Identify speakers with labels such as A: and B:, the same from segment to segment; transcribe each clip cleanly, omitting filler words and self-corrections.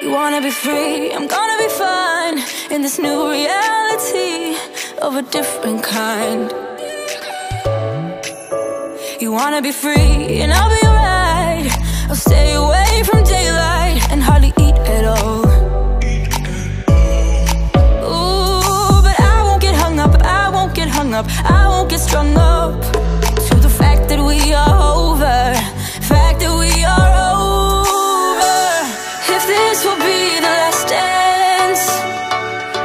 A: You wanna be free, I'm gonna be fine in this new reality of a different kind. You wanna be free and I'll be alright. I'll stay away from daylight and hardly eat at all. Ooh, but I won't get hung up, I won't get hung up, I won't get strung up to the fact that we are over, fact that we are over. If this will be the last dance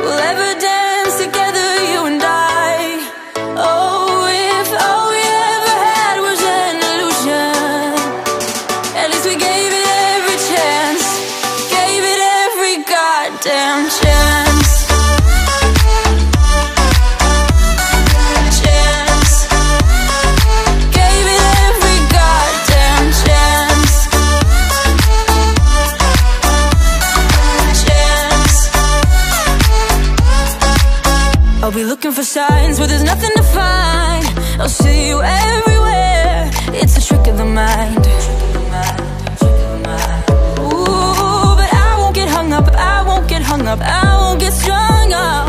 A: we'll ever dance together, you and I. Oh, if all we ever had was an illusion, at least we gave it every chance, gave it every goddamn chance. I'll be looking for signs where there's nothing to find. I'll see you everywhere. It's a trick of the mind. Ooh, but I won't get hung up, I won't get hung up, I won't get strung up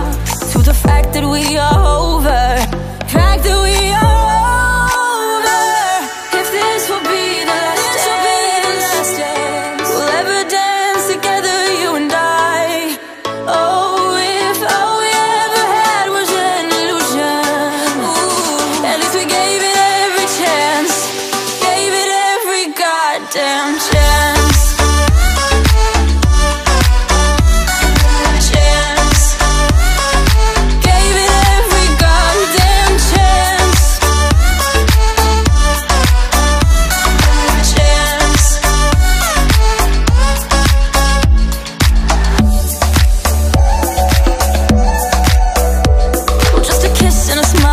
A: to the fact that we are over, fact that we are over. If this will be the last dance we'll ever dance together, you and I. Oh, if all we ever had was an illusion, ooh, at least we gave it every chance, gave it every goddamn chance. Just a kiss and a smile.